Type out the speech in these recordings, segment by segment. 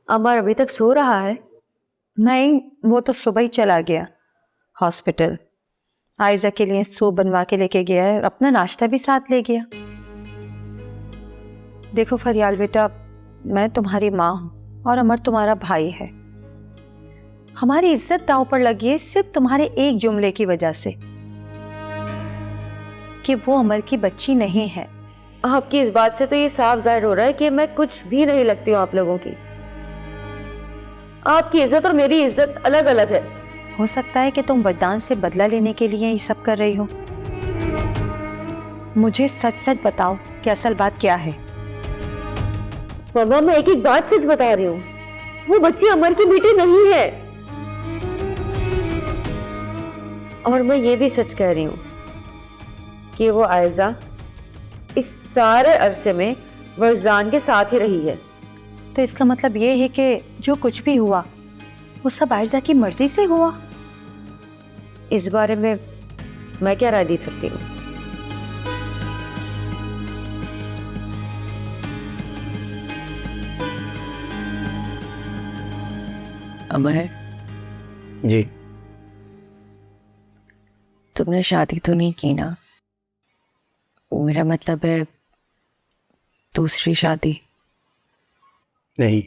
अमर अभी तक सो रहा है? नहीं, वो तो सुबह ही चला गया हॉस्पिटल। आयजा के लिए सूप बनवा के लेके गया है और अपना नाश्ता भी साथ ले गया। देखो फरियाल बेटा, मैं तुम्हारी माँ हूँ और अमर तुम्हारा भाई है। हमारी इज्जत दांव पर लगी है सिर्फ तुम्हारे एक जुमले की वजह से कि वो अमर की बच्ची नहीं है। आपकी इस बात से तो ये साफ जाहिर हो रहा है कि मैं कुछ भी नहीं लगती हूँ आप लोगों की। आपकी इज्जत और मेरी इज्जत अलग अलग है। हो सकता है कि तुम वरदान से बदला लेने के लिए ये सब कर रही हो। मुझे सच सच बताओ कि असल बात क्या है। मामा, मैं एक एक बात सच बता रही हूँ। वो बच्ची अमर की बेटी नहीं है। और मैं ये भी सच कह रही हूँ कि वो आयजा इस सारे अरसे में वरदान के साथ ही रही है। तो इसका मतलब ये है कि जो कुछ भी हुआ वो सब आयजा की मर्जी से हुआ। इस बारे में मैं क्या राय दे सकती हूँ? अमर जी। तुमने शादी तो नहीं की ना? मेरा मतलब है दूसरी शादी। नहीं,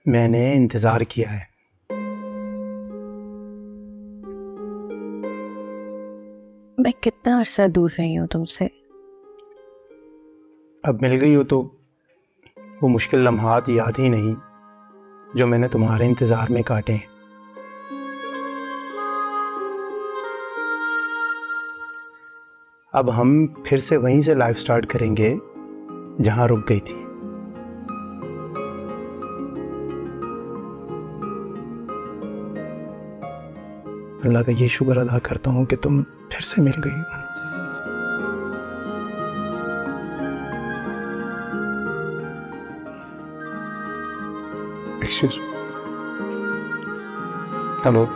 मैंने इंतज़ार किया है। मैं कितना अरसा दूर रही हूँ तुमसे। अब मिल गई हो तो वो मुश्किल लम्हात याद ही नहीं जो मैंने तुम्हारे इंतज़ार में काटे हैं। अब हम फिर से वहीं से लाइफ स्टार्ट करेंगे जहां रुक गई थी। अल्लाह का ये शुक्र अदा करता हूँ कि तुम फिर से मिल गई हो। Excuse, hello.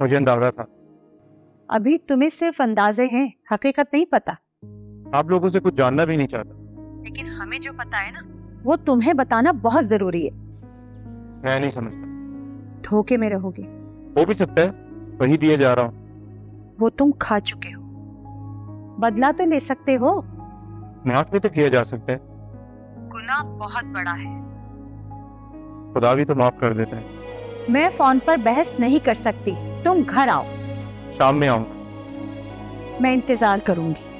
मुझे अंदाजा था। अभी तुम्हें सिर्फ अंदाजे हैं, हकीकत नहीं पता। आप लोगों से कुछ जानना भी नहीं चाहता। लेकिन हमें जो पता है ना वो तुम्हें बताना बहुत जरूरी है। मैं नहीं समझता। धोखे में रहोगे। हो भी सकता है, वही दिए जा रहा हूँ। वो तुम खा चुके हो। बदला तो ले सकते हो। माफ भी तो किया जा सकता है। गुनाह बहुत बड़ा है। खुदा भी तो माफ कर देता है। मैं फोन पर बहस नहीं कर सकती। तुम घर आओ। शाम में आऊंगा। मैं इंतजार करूंगी।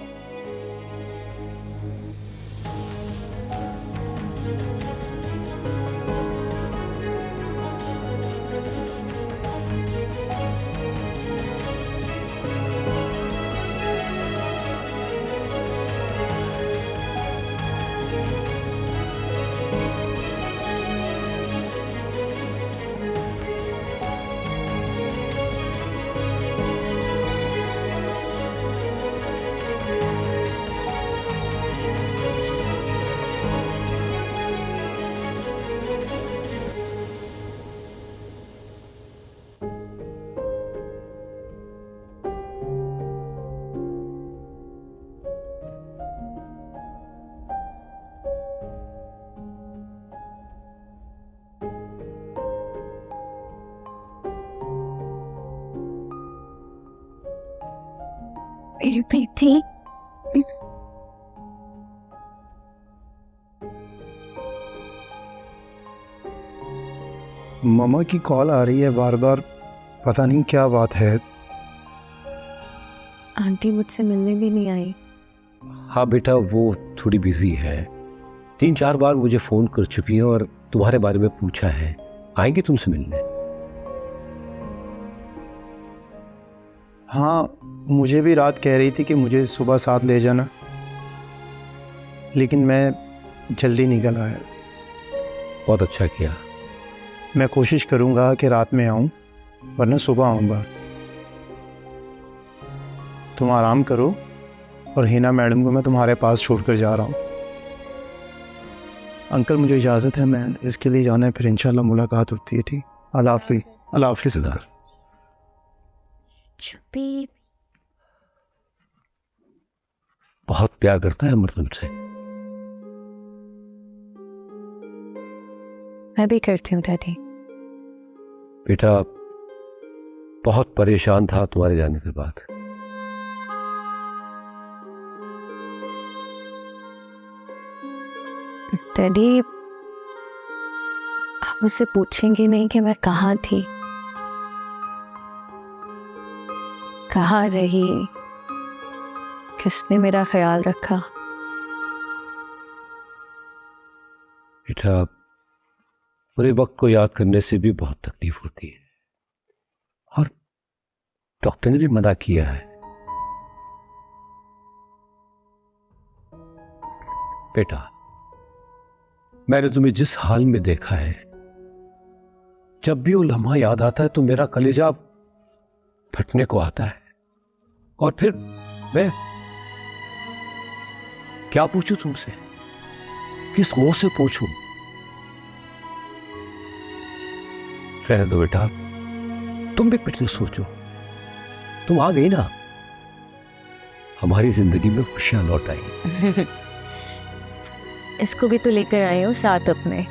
मेरी बेटी। मामा की कॉल आ रही है बार बार, पता नहीं क्या बात है। आंटी मुझसे मिलने भी नहीं आई। हाँ बेटा, वो थोड़ी बिजी है। 3-4 बार मुझे फ़ोन कर चुकी है और तुम्हारे बारे में पूछा है। आएंगे तुमसे मिलने। हाँ, मुझे भी रात कह रही थी कि मुझे सुबह साथ ले जाना, लेकिन मैं जल्दी निकल आया। बहुत अच्छा किया। मैं कोशिश करूँगा कि रात में आऊँ, वरना सुबह आऊँगा। तुम आराम करो और हिना मैडम को मैं तुम्हारे पास छोड़कर जा रहा हूँ। अंकल मुझे इजाज़त है, मैं इसके लिए जाना है, फिर इंशाल्लाह मुलाकात होती है। ठीक। अल्लाह हाफिज़। अल्लाह हाफिज़ सर। छुपी बहुत प्यार करता है अमर तुमसे। मैं भी करती हूँ डैडी। बेटा बहुत परेशान था तुम्हारे जाने के बाद। डैडी आप मुझसे पूछेंगे नहीं कि मैं कहाँ थी, कहाँ रही, किसने मेरा ख्याल रखा? बेटा पूरे वक्त को याद करने से भी बहुत तकलीफ होती है और डॉक्टर ने भी मना किया है। बेटा मैंने तुम्हें जिस हाल में देखा है, जब भी वो लम्हा याद आता है तो मेरा कलेजा फटने को आता है। और फिर मैं क्या पूछूं तुमसे, किस मुंह से पूछूं? रहने दो बेटा, तुम भी कुछ सोचो। तुम आ गई ना, हमारी जिंदगी में खुशियां लौट आई। इसको भी तो लेकर आए हो साथ अपने।